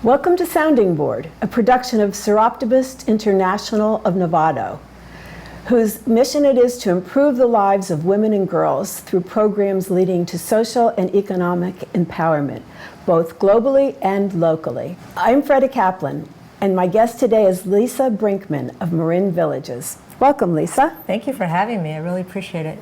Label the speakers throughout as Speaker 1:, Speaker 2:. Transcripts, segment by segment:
Speaker 1: Welcome to Sounding Board, a production of Seroptimist International of Novato, whose mission it is to improve the lives of women and girls through programs leading to social and economic empowerment, both globally and locally. I'm Freda Kaplan, and my guest today is Lisa Brinkman of Marin Villages. Welcome, Lisa.
Speaker 2: Thank you for having me. I really appreciate it.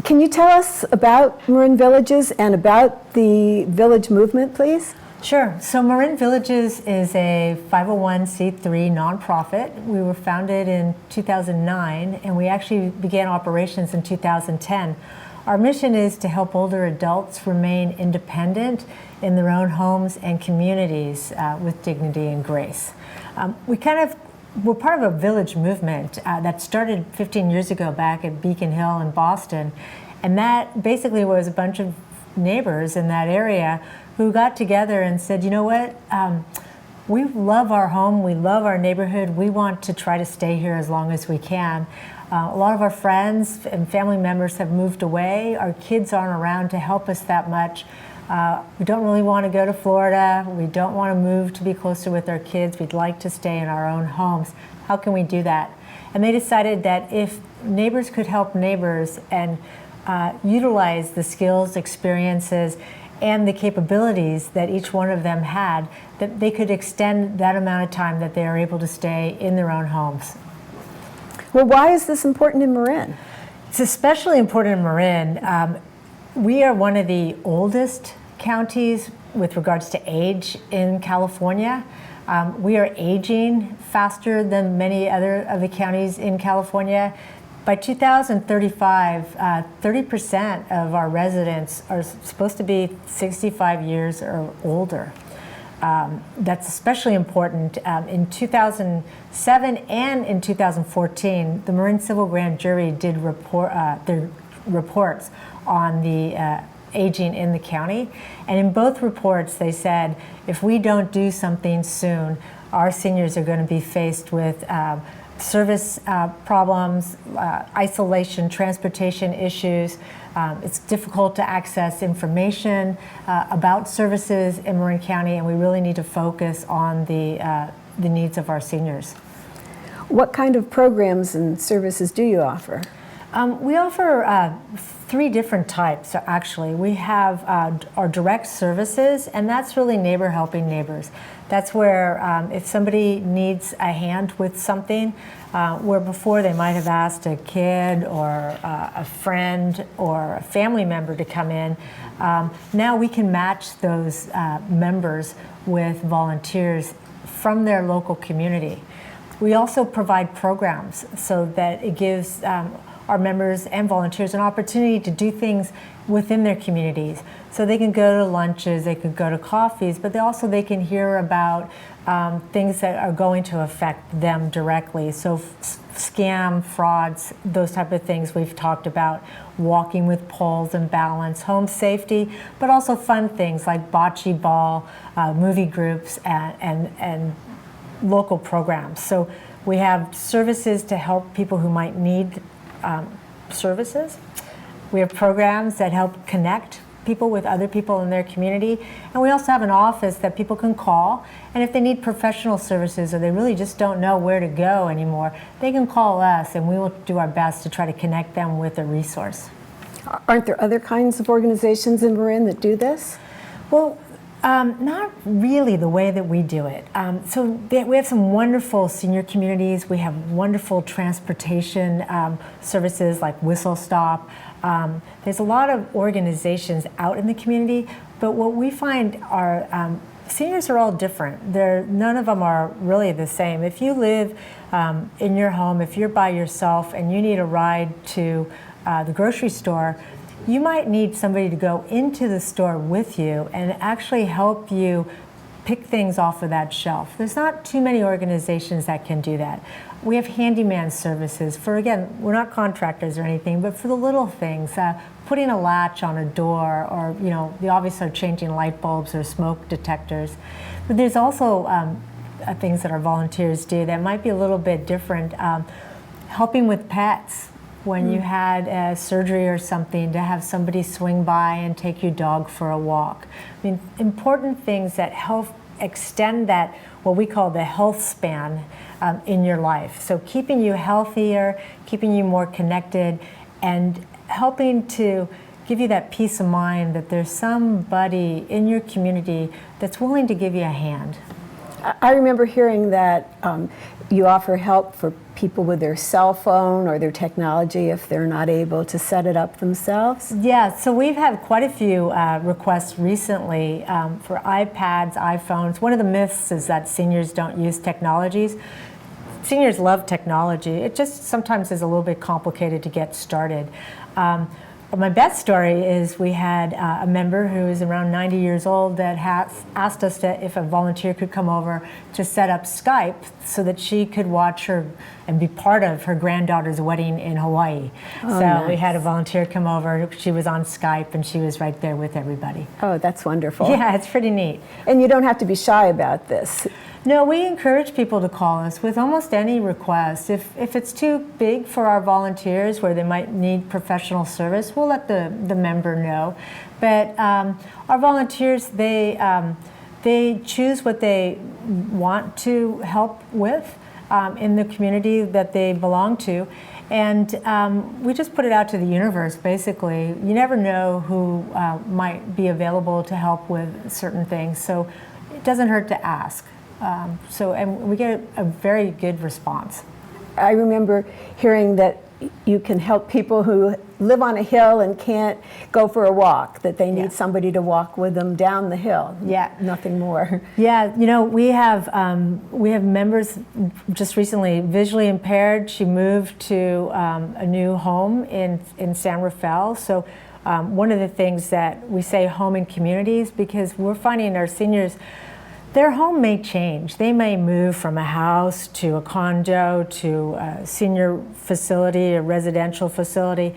Speaker 1: Can you tell us about Marin Villages and about the village movement, please?
Speaker 2: Sure. So Marin Villages is a 501c3 nonprofit. We were founded in 2009, and we actually began operations in 2010. Our mission is to help older adults remain independent in their own homes and communities with dignity and grace. We're part of a village movement that started 15 years ago back at Beacon Hill in Boston. And that basically was a bunch of neighbors in that area who got together and said, you know what, we love our home, we love our neighborhood, we want to try to stay here as long as we can. A lot of our friends and family members have moved away. Our kids aren't around to help us that much. We don't really want to go to Florida. We don't want to move to be closer with our kids. We'd like to stay in our own homes. How can we do that? And they decided that if neighbors could help neighbors and utilize the skills, experiences, and the capabilities that each one of them had, that they could extend that amount of time that they are able to stay in their own homes.
Speaker 1: Well, why is this important in Marin?
Speaker 2: It's especially important in Marin. We are one of the oldest counties with regards to age in California. We are aging faster than many other of the counties in California. By 2035, 30% of our residents are supposed to be 65 years or older. That's especially important. In 2007 and in 2014, the Marin Civil Grand Jury did their reports on the aging in the county. And in both reports, they said, if we don't do something soon, our seniors are going to be faced with service problems, isolation, transportation issues. It's difficult to access information about services in Marin County, and we really need to focus on the needs of our seniors.
Speaker 1: What kind of programs and services do you offer?
Speaker 2: We offer three different types, actually. We have our direct services, and that's really neighbor helping neighbors. That's where if somebody needs a hand with something, where before they might have asked a kid or a friend or a family member to come in, now we can match those members with volunteers from their local community. We also provide programs so that it gives our members and volunteers an opportunity to do things within their communities. So they can go to lunches, they can go to coffees, but they can hear about things that are going to affect them directly. So scam, frauds, those type of things we've talked about, walking with poles and balance, home safety, but also fun things like bocce ball, movie groups, and local programs. So we have services to help people who might need services. We have programs that help connect people with other people in their community. And we also have an office that people can call. And if they need professional services or they really just don't know where to go anymore, they can call us and we will do our best to try to connect them with a resource.
Speaker 1: Aren't there other kinds of organizations in Marin that do this?
Speaker 2: Well, not really the way that we do it. We have some wonderful senior communities. We have wonderful transportation services like Whistle Stop. There's a lot of organizations out in the community, but what we find are seniors are all different. None of them are really the same. If you live in your home, if you're by yourself and you need a ride to the grocery store, you might need somebody to go into the store with you and actually help you pick things off of that shelf. There's not too many organizations that can do that. We have handyman services for, again, we're not contractors or anything, but for the little things, putting a latch on a door, or the obvious are changing light bulbs or smoke detectors. But there's also things that our volunteers do that might be a little bit different. Helping with pets. When you had a surgery or something, to have somebody swing by and take your dog for a walk. I mean, important things that help extend that, what we call the health span in your life. So keeping you healthier, keeping you more connected, and helping to give you that peace of mind that there's somebody in your community that's willing to give you a hand.
Speaker 1: I remember hearing that you offer help for people with their cell phone or their technology if they're not able to set it up themselves.
Speaker 2: Yeah, so we've had quite a few requests recently for iPads, iPhones. One of the myths is that seniors don't use technologies. Seniors love technology. It just sometimes is a little bit complicated to get started. My best story is we had a member who is around 90 years old that has asked us if a volunteer could come over to set up Skype so that she could watch her and be part of her granddaughter's wedding in Hawaii.
Speaker 1: Oh,
Speaker 2: so
Speaker 1: nice.
Speaker 2: we had a volunteer come over. She was on Skype and she was right there with everybody.
Speaker 1: Oh, that's wonderful.
Speaker 2: Yeah, it's pretty neat.
Speaker 1: And you don't have to be shy about this.
Speaker 2: No, we encourage people to call us with almost any request. If it's too big for our volunteers where they might need professional service, we'll let the member know. But our volunteers, they choose what they want to help with in the community that they belong to. And we just put it out to the universe, basically. You never know who might be available to help with certain things, so it doesn't hurt to ask. And we get a very good response.
Speaker 1: I remember hearing that you can help people who live on a hill and can't go for a walk, that they need somebody to walk with them down the hill.
Speaker 2: Yeah.
Speaker 1: Nothing more.
Speaker 2: Yeah, you know, we have members just recently visually impaired. She moved to a new home in San Rafael. So one of the things that we say home and communities, because we're finding our seniors, their home may change. They may move from a house to a condo to a senior facility, a residential facility,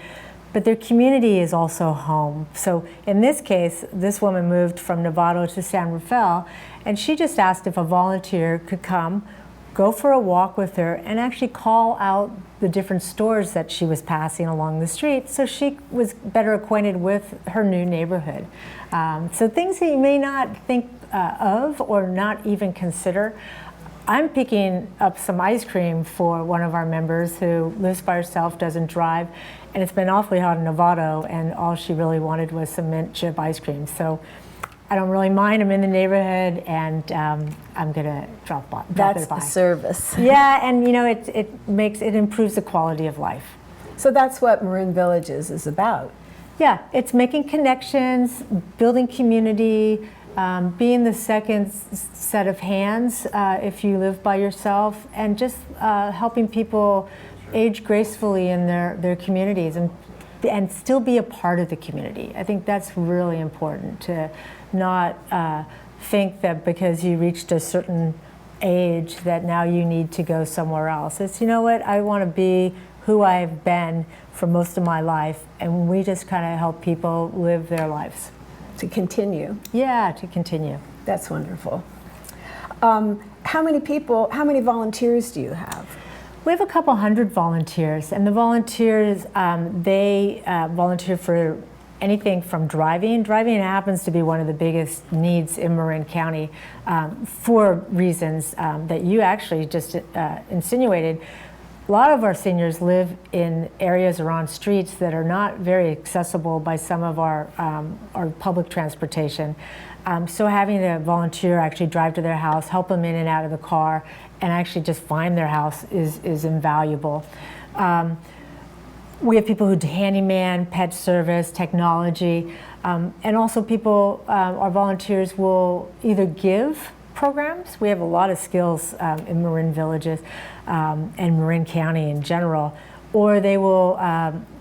Speaker 2: but their community is also home. So in this case, this woman moved from Novato to San Rafael, and she just asked if a volunteer could come, go for a walk with her, and actually call out the different stores that she was passing along the street so she was better acquainted with her new neighborhood. So things that you may not think of or not even consider. I'm picking up some ice cream for one of our members who lives by herself, doesn't drive, and it's been awfully hot in Novato, and all she really wanted was some mint chip ice cream. So I don't really mind. I'm in the neighborhood, and I'm gonna drop it by.
Speaker 1: That's a service.
Speaker 2: Yeah, and you know, it improves the quality of life.
Speaker 1: So that's what Marin Villages is about.
Speaker 2: Yeah, it's making connections, building community, being the second set of hands if you live by yourself, and just helping people age gracefully in their communities and still be a part of the community. I think that's really important, to not think that because you reached a certain age that now you need to go somewhere else. It's, you know what, I want to be who I've been for most of my life, and we just kind of help people live their lives.
Speaker 1: To continue.
Speaker 2: Yeah, to continue.
Speaker 1: That's wonderful. How many volunteers do you have?
Speaker 2: We have a couple hundred volunteers, and the volunteers, they volunteer for anything from driving. Driving happens to be one of the biggest needs in Marin County for reasons that you actually just insinuated. A lot of our seniors live in areas or on streets that are not very accessible by some of our public transportation. So having a volunteer actually drive to their house, help them in and out of the car, and actually just find their house is invaluable. We have people who do handyman, pet service, technology, and also people, our volunteers will either give programs. We have a lot of skills in Marin Villages and Marin County in general, or they will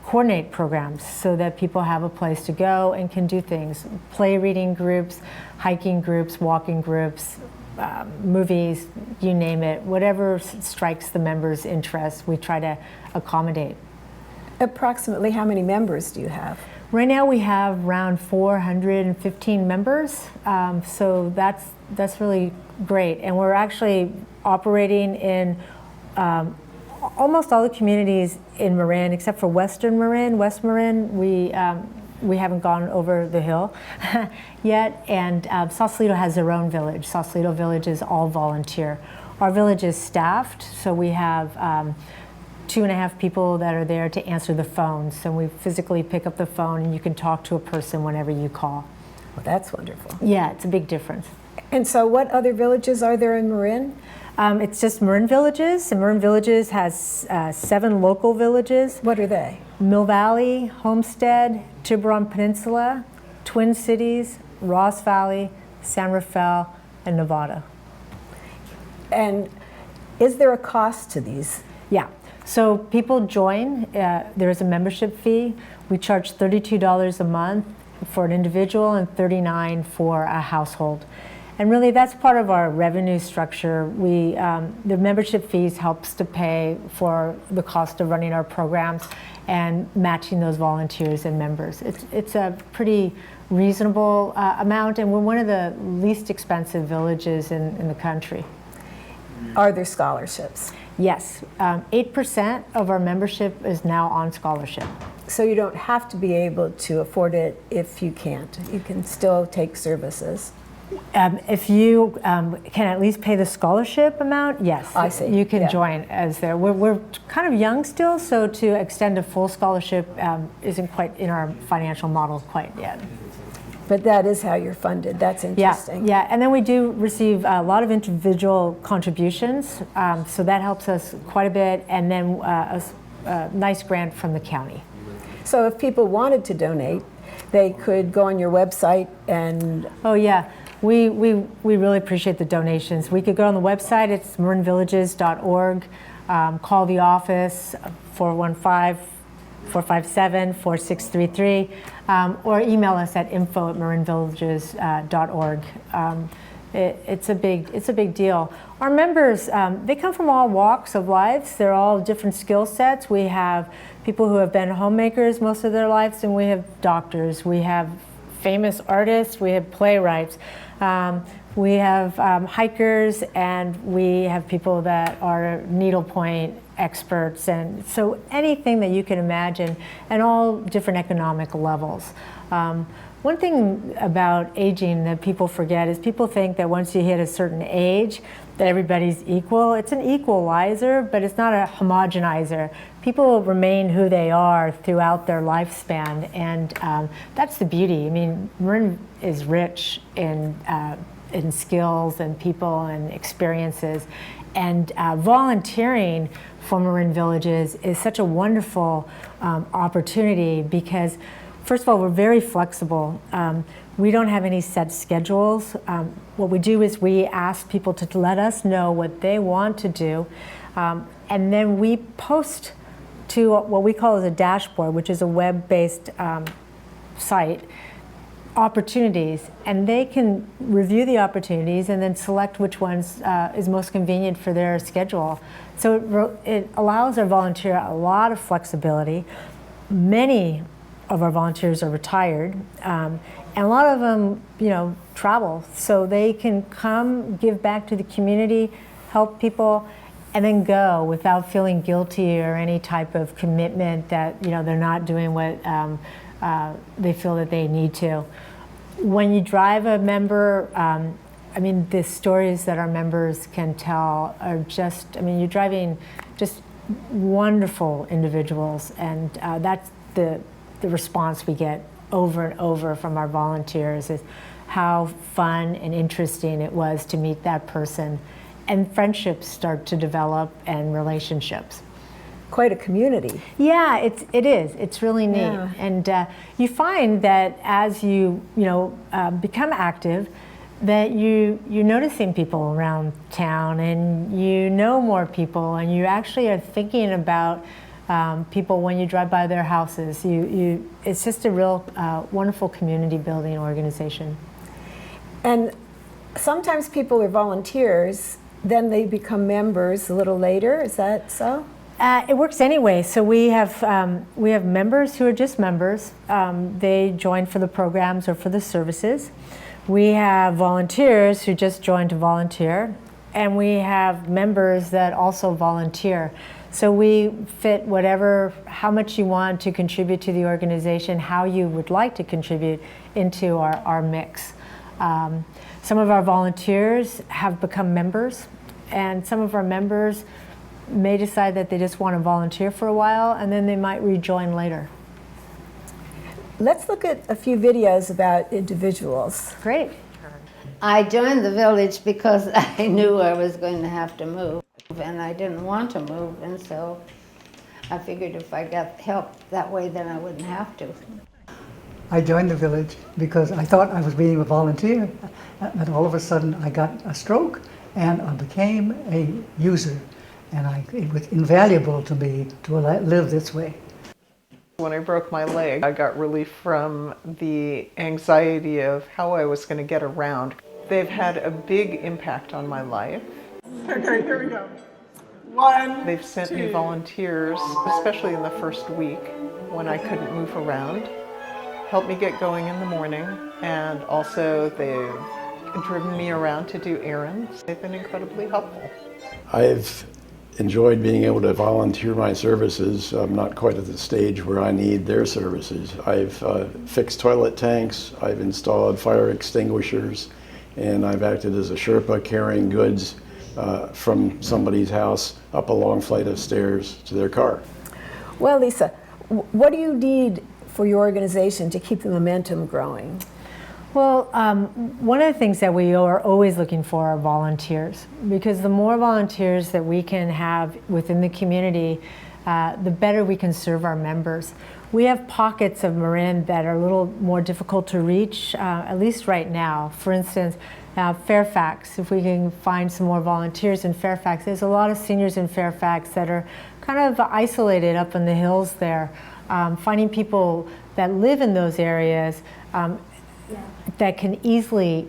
Speaker 2: coordinate programs so that people have a place to go and can do things. Play reading groups, hiking groups, walking groups, movies, you name it. Whatever strikes the members' interest, we try to accommodate.
Speaker 1: Approximately how many members do you have?
Speaker 2: Right now we have around 415 members, so that's really great. And we're actually operating in almost all the communities in Marin, except for Western Marin. West Marin, we haven't gone over the hill yet. And Sausalito has their own village. Sausalito Village is all volunteer. Our village is staffed, so we have 2.5 people that are there to answer the phones. So we physically pick up the phone and you can talk to a person whenever you call.
Speaker 1: Well, that's wonderful.
Speaker 2: Yeah, it's a big difference.
Speaker 1: And so what other villages are there in Marin?
Speaker 2: It's just Marin Villages, and Marin Villages has 7 local villages.
Speaker 1: What are they?
Speaker 2: Mill Valley, Homestead, Tiburon Peninsula, Twin Cities, Ross Valley, San Rafael, and Nevada.
Speaker 1: And is there a cost to these?
Speaker 2: Yeah, so people join, there is a membership fee. We charge $32 a month for an individual and $39 for a household. And really that's part of our revenue structure. The membership fees helps to pay for the cost of running our programs and matching those volunteers and members. It's a pretty reasonable amount, and we're one of the least expensive villages in the country.
Speaker 1: Are there scholarships?
Speaker 2: Yes, 8% of our membership is now on scholarship.
Speaker 1: So you don't have to be able to afford it if you can't. You can still take services.
Speaker 2: If you can at least pay the scholarship amount, yes,
Speaker 1: I see.
Speaker 2: You can
Speaker 1: Yeah.
Speaker 2: join as there. We're kind of young still, so to extend a full scholarship isn't quite in our financial model quite yet.
Speaker 1: But that is how you're funded. That's interesting.
Speaker 2: Yeah, and then we do receive a lot of individual contributions, so that helps us quite a bit, and then a nice grant from the county.
Speaker 1: So if people wanted to donate, they could go on your website and...
Speaker 2: Oh yeah, we really appreciate the donations. We could go on the website, it's marinvillages.org, call the office, 415-457-4633, or email us at info@marinvillages.org. It's a big deal. Our members, they come from all walks of lives. They're all different skill sets. We have people who have been homemakers most of their lives, and we have doctors. We have famous artists. We have playwrights. We have hikers, and we have people that are needlepoint experts, and so anything that you can imagine, and all different economic levels. One thing about aging that people forget is people think that once you hit a certain age that everybody's equal. It's an equalizer, but it's not a homogenizer. People remain who they are throughout their lifespan, and that's the beauty. I mean, Marin is rich in skills and people and experiences, and volunteering for Marin Villages is such a wonderful opportunity because, first of all, we're very flexible. We don't have any set schedules. What we do is we ask people to let us know what they want to do, and then we post to what we call as a dashboard, which is a web-based site, opportunities, and they can review the opportunities and then select which ones is most convenient for their schedule. So it allows our volunteer a lot of flexibility. Many of our volunteers are retired, and a lot of them, travel, so they can come, give back to the community, help people, and then go without feeling guilty or any type of commitment that they're not doing what they feel that they need to. When you drive a member, the stories that our members can tell are just, you're driving just wonderful individuals, and that's the response we get over and over from our volunteers is how fun and interesting it was to meet that person, and friendships start to develop and relationships.
Speaker 1: Quite a community.
Speaker 2: Yeah, it is. It's really neat. Yeah. And you find that as you become active, that you're noticing people around town, and you know more people, and you actually are thinking about people when you drive by their houses. It's just a real wonderful community building organization. And
Speaker 1: sometimes people are volunteers, then they become members a little later. Is that so?
Speaker 2: It works anyway. So we have members who are just members. They join for the programs or for the services. We have volunteers who just join to volunteer, and we have members that also volunteer. So we fit how much you want to contribute to the organization, how you would like to contribute into our mix. Some of our volunteers have become members, and some of our members may decide that they just want to volunteer for a while, and then they might rejoin later.
Speaker 1: Let's look at a few videos about individuals.
Speaker 2: Great.
Speaker 3: I joined the village because I knew I was going to have to move, and I didn't want to move, and so I figured if I got help that way, then I wouldn't have to.
Speaker 4: I joined the village because I thought I was being a volunteer, and all of a sudden I got a stroke and I became a user, and it was invaluable to me to live this way.
Speaker 5: When I broke my leg, I got relief from the anxiety of how I was going to get around. They've had a big impact on my life.
Speaker 6: Okay, here we go. 1,
Speaker 5: They've sent me volunteers, especially in the first week when I couldn't move around, helped me get going in the morning, and also they've driven me around to do errands. They've been incredibly helpful.
Speaker 7: I've enjoyed being able to volunteer my services. I'm not quite at the stage where I need their services. I've fixed toilet tanks, I've installed fire extinguishers, and I've acted as a Sherpa carrying goods from somebody's house up a long flight of stairs to their car.
Speaker 1: Well, Lisa, what do you need for your organization to keep the momentum growing?
Speaker 2: Well, one of the things that we are always looking for are volunteers, because the more volunteers that we can have within the community, the better we can serve our members. We have pockets of Marin that are a little more difficult to reach, at least right now. For instance, Fairfax, if we can find some more volunteers in Fairfax. There's a lot of seniors in Fairfax that are kind of isolated up in the hills there. Finding people that live in those areas that can easily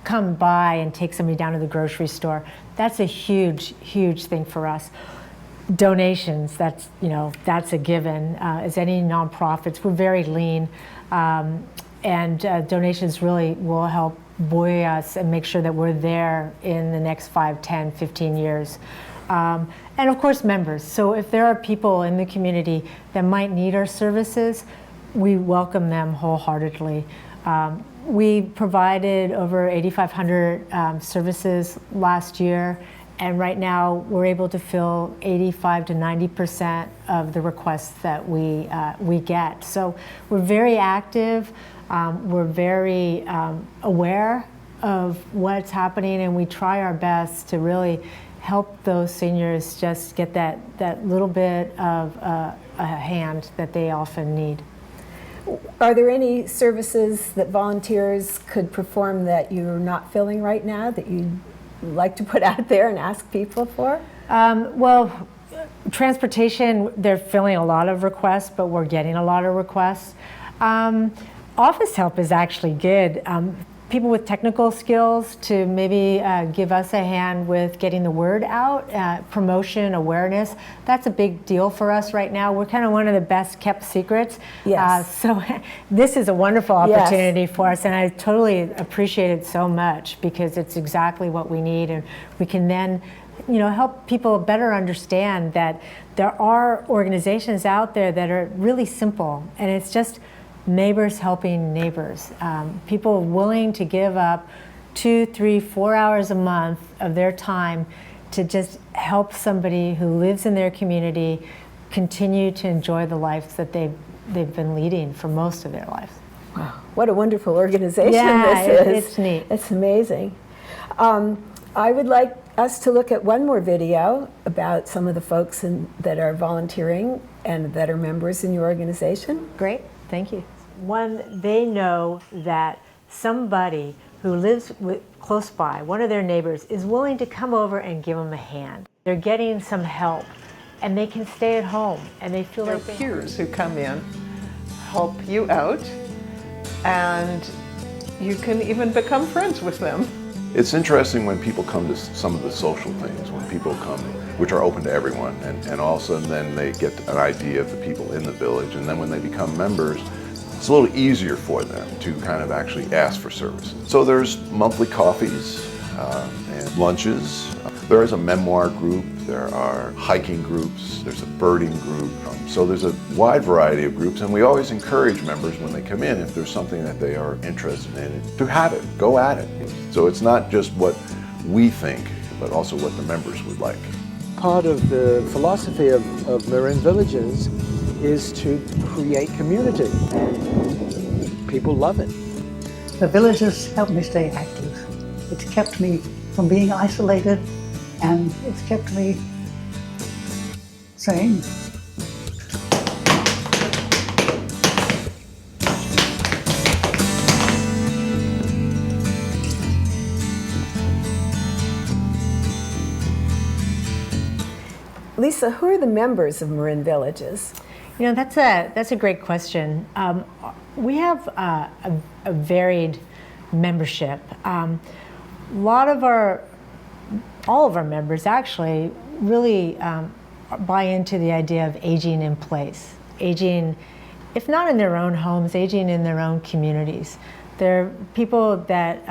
Speaker 2: come by and take somebody down to the grocery store. That's a huge, huge thing for us. Donations, that's a given. As any nonprofits, we're very lean, and donations really will help buoy us and make sure that we're there in the next 5, 10, 15 years. And of course, members. So if there are people in the community that might need our services, we welcome them wholeheartedly. We provided over 8,500 services last year, and right now we're able to fill 85 to 90% of the requests that we get. So we're very active, we're very aware of what's happening, and we try our best to really help those seniors just get that little bit of a hand that they often need.
Speaker 1: Are there any services that volunteers could perform that you're not filling right now that you'd like to put out there and ask people for?
Speaker 2: Well, transportation, they're filling a lot of requests, but we're getting a lot of requests. Office help is actually good. People with technical skills to maybe give us a hand with getting the word out, promotion, awareness. That's a big deal for us right now. We're kind of one of the best kept secrets.
Speaker 1: Yes.
Speaker 2: So this is a wonderful opportunity for us, and I totally appreciate it so much because it's exactly what we need, and we can then help people better understand that there are organizations out there that are really simple, and it's just neighbors helping neighbors. People willing to give up 2, 3, 4 hours a month of their time to just help somebody who lives in their community continue to enjoy the life that they've been leading for most of their lives.
Speaker 1: Wow, what a wonderful organization
Speaker 2: yeah,
Speaker 1: this is.
Speaker 2: It's neat.
Speaker 1: It's amazing. I would like us to look at one more video about some of the folks that are volunteering and that are members in your organization.
Speaker 2: Great, thank you. When they know that somebody who lives close by, one of their neighbors, is willing to come over and give them a hand. They're getting some help, and they can stay at home, and they feel like
Speaker 5: peers who come in, help you out, and you can even become friends with them.
Speaker 8: It's interesting when people come to some of the social things, when people come, which are open to everyone, and all of a sudden then they get an idea of the people in the village, and then when they become members, it's a little easier for them to kind of actually ask for services. So there's monthly coffees, and lunches. There is a memoir group, there are hiking groups, there's a birding group. So there's a wide variety of groups, and we always encourage members when they come in, if there's something that they are interested in, to have it, go at it. So it's not just what we think, but also what the members would like.
Speaker 9: Part of the philosophy of Marin Villages is to create community, and people love it.
Speaker 4: The villages helped me stay active. It's kept me from being isolated, and it's kept me sane.
Speaker 1: Lisa, who are the members of Marin Villages?
Speaker 2: You know, that's a great question. We have a varied membership. All of our members actually really buy into the idea of aging in place. Aging, if not in their own homes, aging in their own communities. They're people that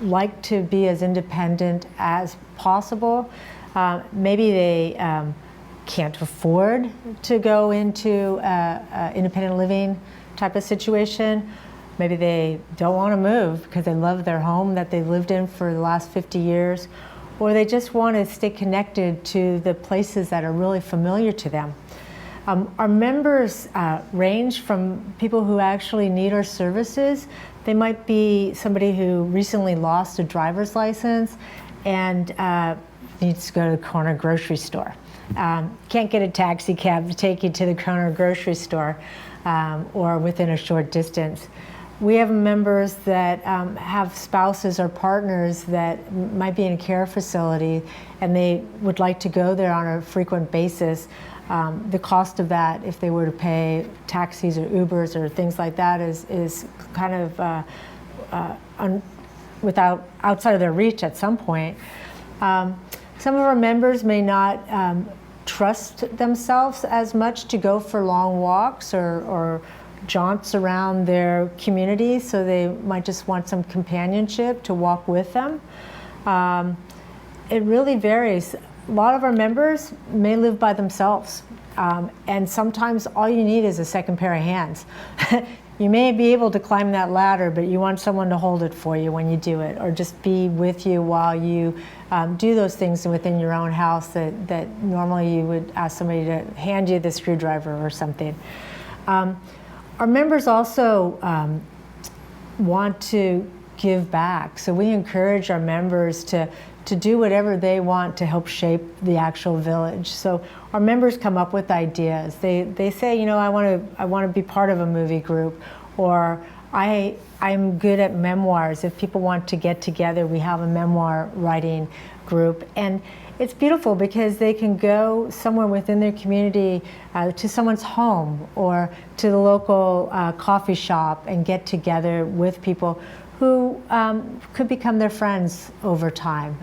Speaker 2: like to be as independent as possible. Maybe they can't afford to go into independent living type of situation. Maybe they don't want to move because they love their home that they lived in for the last 50 years, or they just want to stay connected to the places that are really familiar to them. Our members range from people who actually need our services. They might be somebody who recently lost a driver's license and needs to go to the corner grocery store. Can't get a taxi cab to take you to the corner grocery store or within a short distance. We have members that have spouses or partners that might be in a care facility and they would like to go there on a frequent basis. The cost of that, if they were to pay taxis or Ubers or things like that, is kind of outside of their reach at some point. Some of our members may not trust themselves as much to go for long walks or jaunts around their community, so they might just want some companionship to walk with them. It really varies. A lot of our members may live by themselves, and sometimes all you need is a second pair of hands. You may be able to climb that ladder, but you want someone to hold it for you when you do it, or just be with you while you do those things within your own house that normally you would ask somebody to hand you the screwdriver or something. Our members also want to give back, so we encourage our members to do whatever they want to help shape the actual village. So our members come up with ideas. They say, you know, I want to be part of a movie group, or I'm good at memoirs. If people want to get together, we have a memoir writing group. And it's beautiful because they can go somewhere within their community to someone's home or to the local coffee shop and get together with people who could become their friends over time.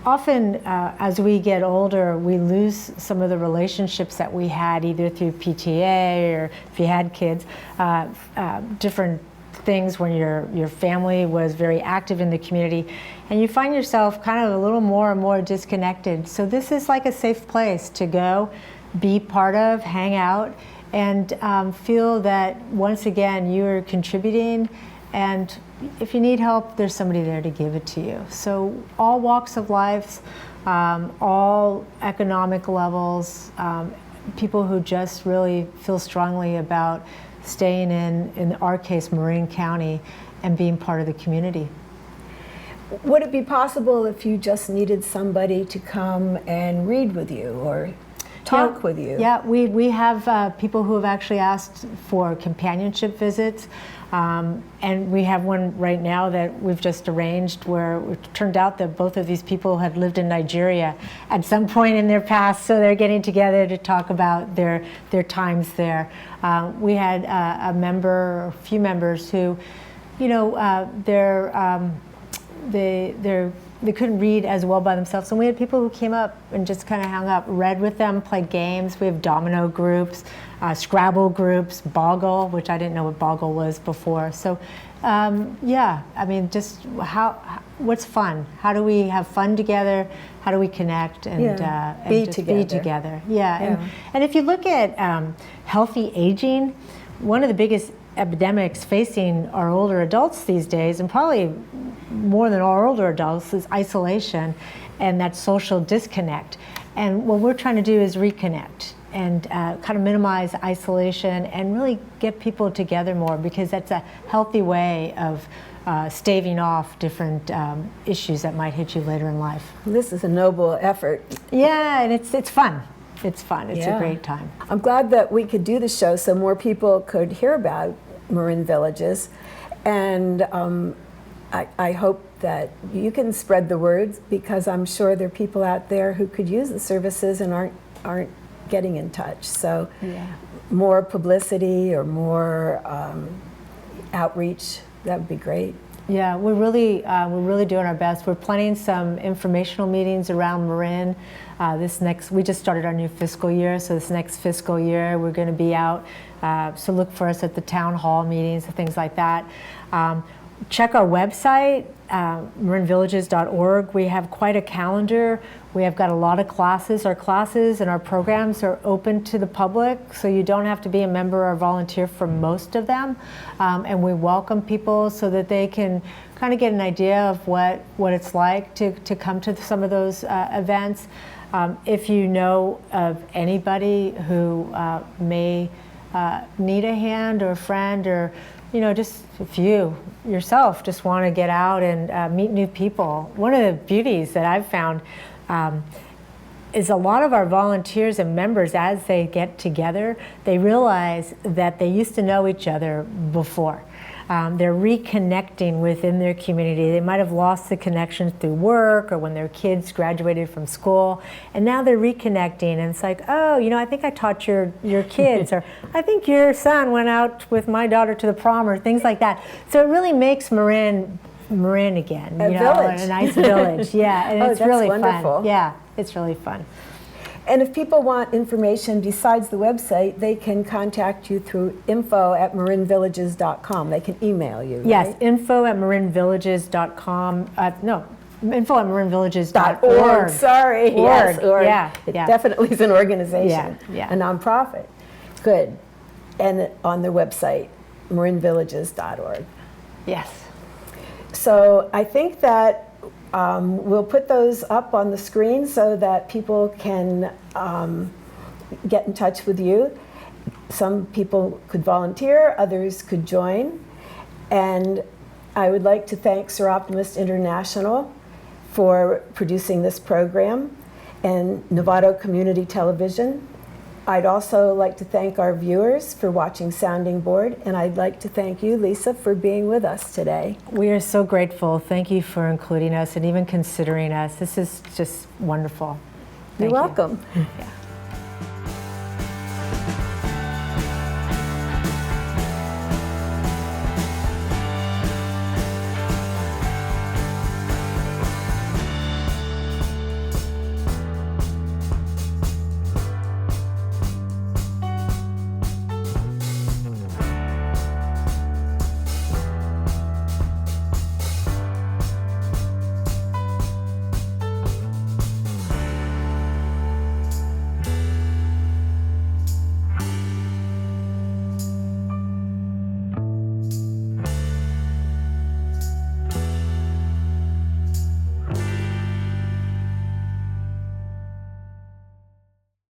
Speaker 2: Often, as we get older, we lose some of the relationships that we had either through PTA or if you had kids, different things when your family was very active in the community, and you find yourself kind of a little more and more disconnected. So this is like a safe place to go, be part of, hang out, and feel that once again you are contributing, and if you need help, there's somebody there to give it to you. So all walks of life, all economic levels, people who just really feel strongly about staying in our case, Marin County, and being part of the community.
Speaker 1: Would it be possible if you just needed somebody to come and read with you or talk with you?
Speaker 2: Yeah, we have people who have actually asked for companionship visits. And we have one right now that we've just arranged where it turned out that both of these people had lived in Nigeria at some point in their past, so they're getting together to talk about their times there. We had a few members who, you know, they're they couldn't read as well by themselves. And we had people who came up and just kind of hung up, read with them, played games. We have domino groups, Scrabble groups, Boggle, which I didn't know what Boggle was before. So yeah, I mean, just what's fun? How do we have fun together? How do we connect and,
Speaker 1: be
Speaker 2: just
Speaker 1: together.
Speaker 2: be together? Yeah, and if you look at healthy aging, one of the biggest epidemics facing our older adults these days, and probably more than our older adults, is isolation and that social disconnect. And what we're trying to do is reconnect and kind of minimize isolation and really get people together more, because that's a healthy way of staving off different issues that might hit you later in life.
Speaker 1: This is a noble effort.
Speaker 2: Yeah, and it's fun. It's fun. It's
Speaker 1: Yeah.
Speaker 2: a great time.
Speaker 1: I'm glad that we could do the show so more people could hear about Marin Villages. And I hope that you can spread the word, because I'm sure there are people out there who could use the services and aren't getting in touch. So more publicity or more outreach, that would be great.
Speaker 2: Yeah, we're really doing our best. We're planning some informational meetings around Marin. We just started our new fiscal year, so this next fiscal year we're going to be out. So look for us at the town hall meetings and things like that. Check our website, marinvillages.org. We have quite a calendar. We have got a lot of classes. Our classes and our programs are open to the public, so you don't have to be a member or volunteer for most of them. And we welcome people so that they can kind of get an idea of what it's like to come to some of those events. If you know of anybody who may need a hand or a friend, or just if you yourself just want to get out and meet new people. One of the beauties that I've found is a lot of our volunteers and members, as they get together, they realize that they used to know each other before. They're reconnecting within their community. They might have lost the connection through work or when their kids graduated from school, and now they're reconnecting, and it's like, oh, I think I taught your kids, or I think your son went out with my daughter to the prom, or things like that. So it really makes Marin again.
Speaker 1: A village.
Speaker 2: A nice village. Yeah, and it's
Speaker 1: that's
Speaker 2: really
Speaker 1: wonderful.
Speaker 2: fun. Yeah, it's really fun.
Speaker 1: And if people want information besides the website, they can contact you through info@marinvillages.com. They can email you,
Speaker 2: Yes,
Speaker 1: right?
Speaker 2: info@marinvillages.com. info@marinvillages.org.
Speaker 1: Sorry. Yes, org.
Speaker 2: Yeah,
Speaker 1: It
Speaker 2: yeah.
Speaker 1: definitely is an organization,
Speaker 2: Yeah.
Speaker 1: a nonprofit. Good. And on their website, marinvillages.org.
Speaker 2: Yes.
Speaker 1: So I think that we'll put those up on the screen so that people can get in touch with you. Some people could volunteer, others could join. And I would like to thank Seroptimist International for producing this program, and Novato Community Television. I'd also like to thank our viewers for watching Sounding Board, and I'd like to thank you, Lisa, for being with us today.
Speaker 2: We are so grateful. Thank you for including us and even considering us. This is just wonderful.
Speaker 1: You're
Speaker 2: Thank you.
Speaker 1: welcome.
Speaker 2: Yeah.